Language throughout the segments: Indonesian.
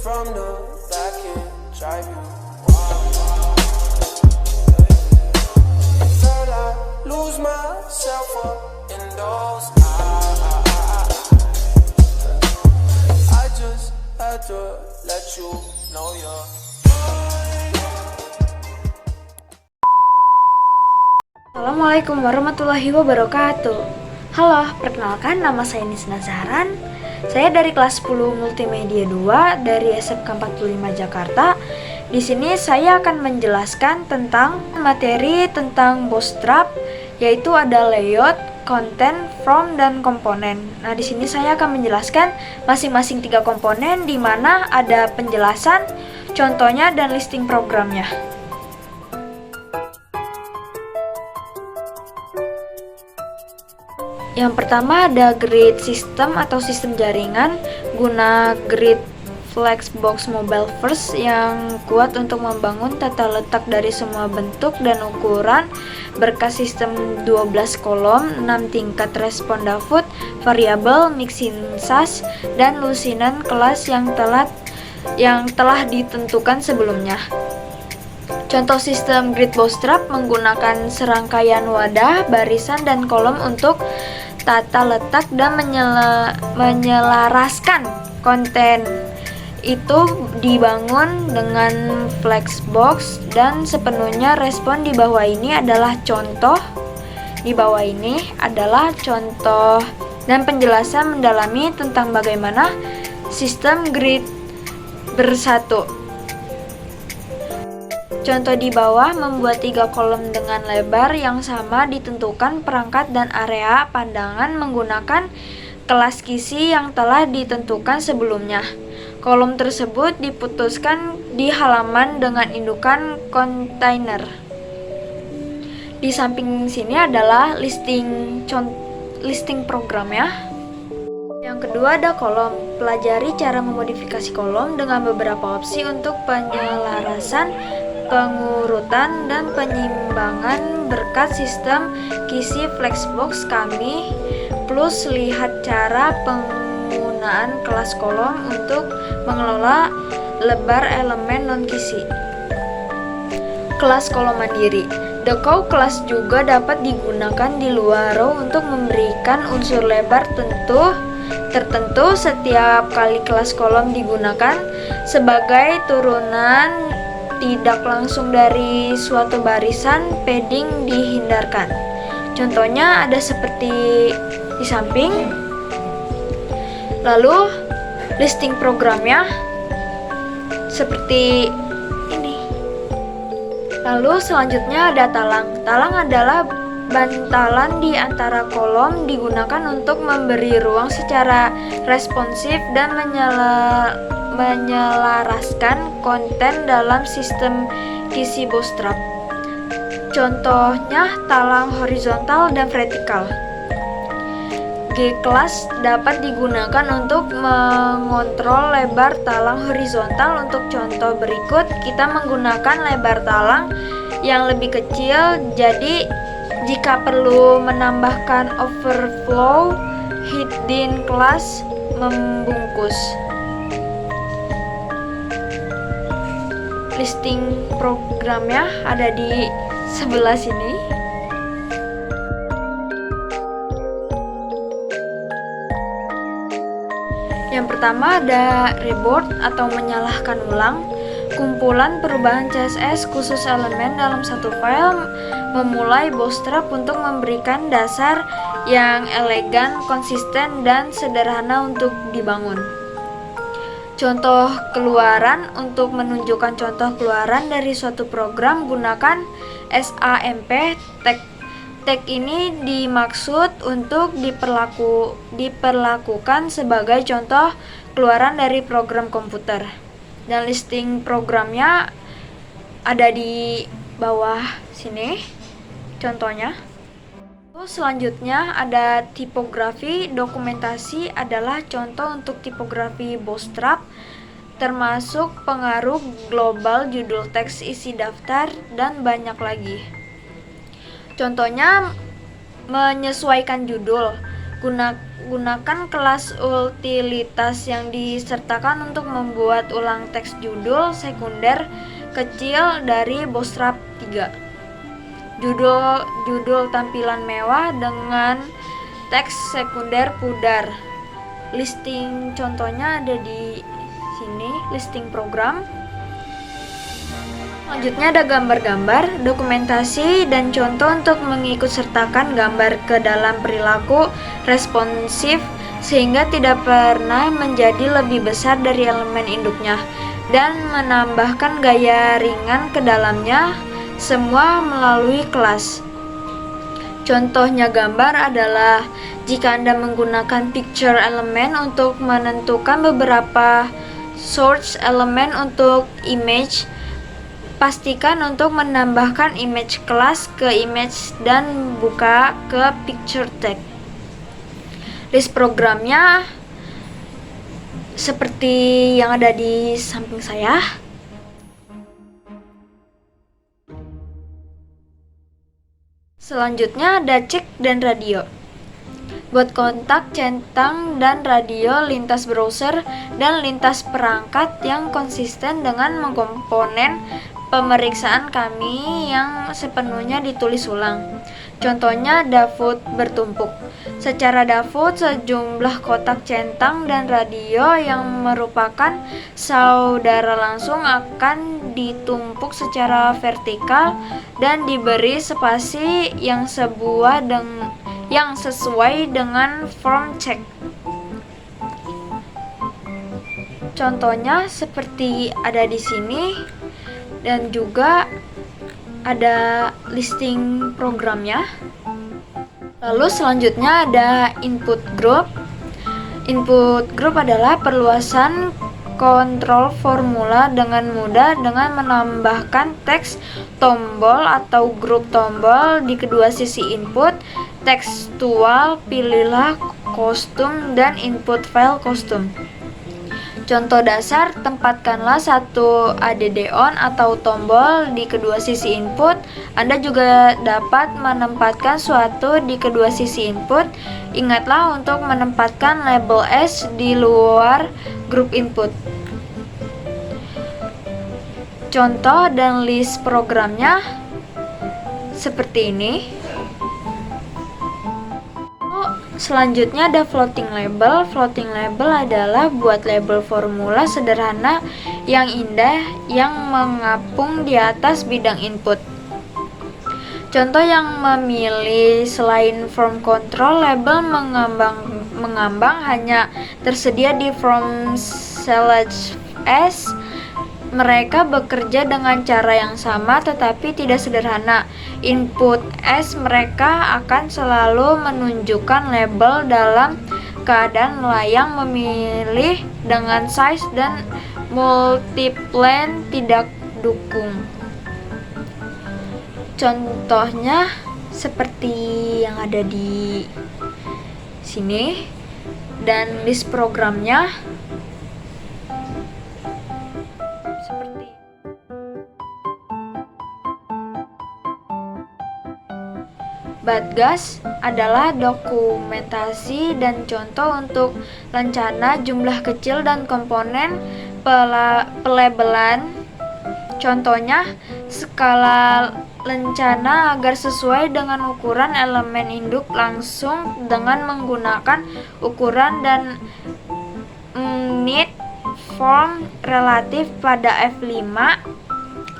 from the back and drive you wild. Girl, I lose myself up in those eyes. I just had to let you know you're Assalamualaikum warahmatullahi wabarakatuh. Halo, perkenalkan nama saya Nisna Zahran. Saya dari kelas 10 Multimedia 2 dari SMK 45 Jakarta. Di sini saya akan menjelaskan tentang materi tentang Bootstrap, yaitu ada layout, content, from, dan komponen. Nah, di sini saya akan menjelaskan masing-masing 3 komponen di mana ada penjelasan, contohnya, dan listing programnya. Yang pertama ada grid system atau sistem jaringan guna grid Flexbox Mobile First yang kuat untuk membangun tata letak dari semua bentuk dan ukuran berkas sistem 12 kolom, 6 tingkat respon Davout, variabel, mixin SAS, dan lusinan kelas yang telah ditentukan sebelumnya. Contoh sistem grid Bootstrap menggunakan serangkaian wadah, barisan, dan kolom untuk tata letak dan menyelaraskan konten. Itu dibangun dengan Flexbox dan sepenuhnya respon di bawah ini adalah contoh. Dan penjelasan mendalami tentang bagaimana sistem grid bersatu. Contoh di bawah membuat 3 kolom dengan lebar yang sama ditentukan perangkat dan area pandangan menggunakan kelas kisi yang telah ditentukan sebelumnya. Kolom tersebut diputuskan di halaman dengan indukan kontainer. Di samping sini adalah listing programnya. Yang kedua ada kolom. Pelajari cara memodifikasi kolom dengan beberapa opsi untuk penyelarasan, pengurutan, dan penyimbangan berkat sistem kisi Flexbox kami, plus lihat cara penggunaan kelas kolom untuk mengelola lebar elemen non-kisi. Kelas kolom mandiri. The Cow kelas juga dapat digunakan di luar row untuk memberikan unsur lebar tertentu setiap kali kelas kolom digunakan sebagai turunan tidak langsung dari suatu barisan, padding dihindarkan. Contohnya ada seperti di samping. Lalu listing programnya seperti ini. Lalu selanjutnya ada talang. Talang adalah bantalan di antara kolom digunakan untuk memberi ruang secara responsif dan menyelaraskan konten dalam sistem kisi Bootstrap. Contohnya talang horizontal dan vertikal. G-Class dapat digunakan untuk mengontrol lebar talang horizontal. Untuk contoh berikut, kita menggunakan lebar talang yang lebih kecil, jadi jika perlu menambahkan overflow, hidden class membungkus. Listing programnya ada di sebelah sini. Yang pertama ada reboot atau menyalahkan ulang. Kumpulan perubahan CSS khusus elemen dalam satu file memulai Bootstrap untuk memberikan dasar yang elegan, konsisten, dan sederhana untuk dibangun. Contoh keluaran. Untuk menunjukkan contoh keluaran dari suatu program, gunakan SAMP tag. Tag ini dimaksud untuk diperlakukan sebagai contoh keluaran dari program komputer. Dan listing programnya ada di bawah sini contohnya. Selanjutnya ada tipografi. Dokumentasi adalah contoh untuk tipografi Bootstrap, termasuk pengaruh global, judul teks, isi daftar, dan banyak lagi. Contohnya menyesuaikan judul. Gunakan kelas utilitas yang disertakan untuk membuat ulang teks judul sekunder kecil dari Bootstrap 3. Judul tampilan mewah dengan teks sekunder pudar. Listing contohnya ada di sini, listing program. Selanjutnya ada gambar-gambar, dokumentasi, dan contoh untuk mengikutsertakan gambar ke dalam perilaku responsif sehingga tidak pernah menjadi lebih besar dari elemen induknya dan menambahkan gaya ringan ke dalamnya, semua melalui kelas. Contohnya gambar adalah jika Anda menggunakan picture element untuk menentukan beberapa source element untuk image, pastikan untuk menambahkan image class ke image dan buka ke picture tag. List programnya seperti yang ada di samping saya. Selanjutnya ada cek dan radio. Buat kontak, centang, dan radio lintas browser dan lintas perangkat yang konsisten dengan komponen pemeriksaan kami yang sepenuhnya ditulis ulang. Contohnya default bertumpuk. Secara default, sejumlah kotak centang dan radio yang merupakan saudara langsung akan ditumpuk secara vertikal dan diberi spasi yang sesuai dengan form check. Contohnya seperti ada di sini. Dan juga ada listing programnya. Lalu selanjutnya ada input group. Input group adalah perluasan kontrol formula dengan mudah dengan menambahkan teks tombol atau grup tombol di kedua sisi input tekstual. Pilihlah kostum dan input file kostum. Contoh dasar, tempatkanlah satu add on atau tombol di kedua sisi input. Anda juga dapat menempatkan suatu di kedua sisi input. Ingatlah untuk menempatkan label S di luar grup input. Contoh dan list programnya seperti ini. Selanjutnya ada floating label. Floating label adalah buat label formula sederhana yang indah yang mengapung di atas bidang input. Contoh yang memilih selain form control, label mengambang hanya tersedia di form select as. Mereka bekerja dengan cara yang sama tetapi tidak sederhana. Input S mereka akan selalu menunjukkan label dalam keadaan melayang, memilih dengan size dan multiplan tidak dukung. Contohnya seperti yang ada di sini dan list programnya seperti Badgas adalah dokumentasi dan contoh untuk rencana jumlah kecil dan komponen pelabelan. Contohnya skala lencana agar sesuai dengan ukuran elemen induk langsung dengan menggunakan ukuran dan unit form relatif pada F5.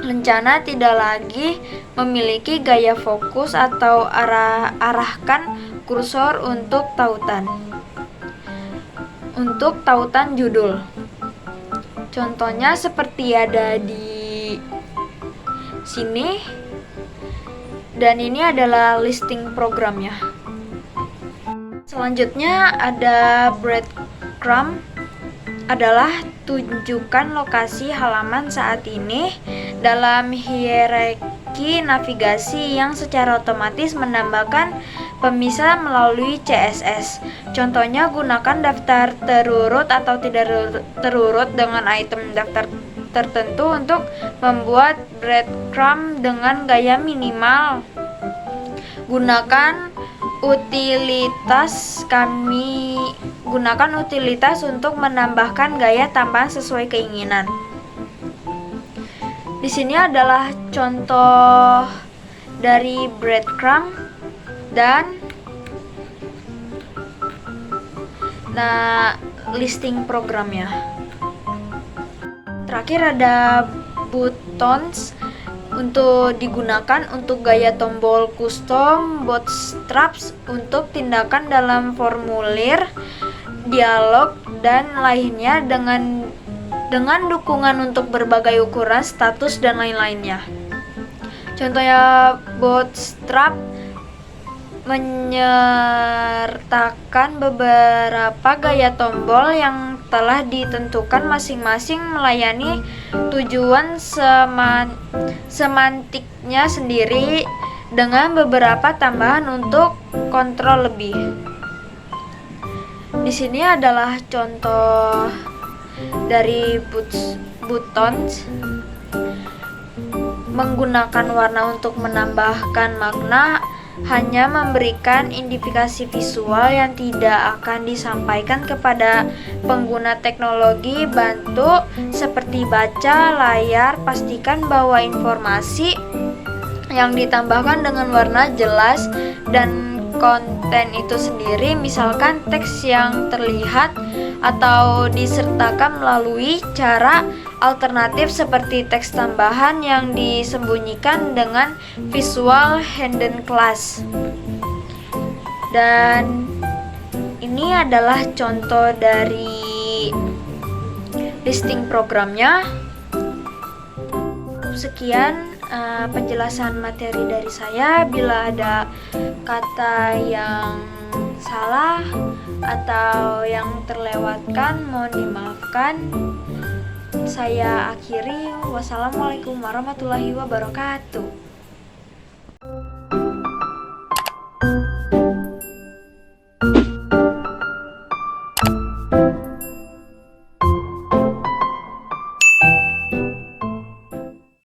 Lencana tidak lagi memiliki gaya fokus atau arahkan kursor untuk tautan. Untuk tautan judul. Contohnya seperti ada di sini. Dan ini adalah listing programnya. Selanjutnya ada breadcrumb, adalah tunjukkan lokasi halaman saat ini dalam hierarki navigasi yang secara otomatis menambahkan pemisah melalui CSS. Contohnya gunakan daftar terurut atau tidak terurut dengan item daftar tertentu untuk membuat breadcrumb dengan gaya minimal. Gunakan utilitas, kami gunakan utilitas untuk menambahkan gaya tambahan sesuai keinginan. Di sini adalah contoh dari breadcrumb dan listing programnya. Terakhir ada buttons untuk digunakan untuk gaya tombol custom, bootstraps untuk tindakan dalam formulir, dialog, dan lainnya dengan dukungan untuk berbagai ukuran, status, dan lain-lainnya. Contohnya bootstrap menyertakan beberapa gaya tombol yang telah ditentukan masing-masing melayani tujuan semantiknya sendiri dengan beberapa tambahan untuk kontrol lebih. Di sini adalah contoh dari buttons menggunakan warna untuk menambahkan makna, hanya memberikan indikasi visual yang tidak akan disampaikan kepada pengguna teknologi bantu seperti baca layar. Pastikan bahwa informasi yang ditambahkan dengan warna jelas dan konten itu sendiri, misalkan teks yang terlihat atau disertakan melalui cara alternatif seperti teks tambahan yang disembunyikan dengan visual hidden class. Dan ini adalah contoh dari listing programnya. Sekian penjelasan materi dari saya. Bila ada kata yang salah atau yang terlewatkan, mohon dimaafkan. Saya akhiri. Wassalamualaikum warahmatullahi wabarakatuh.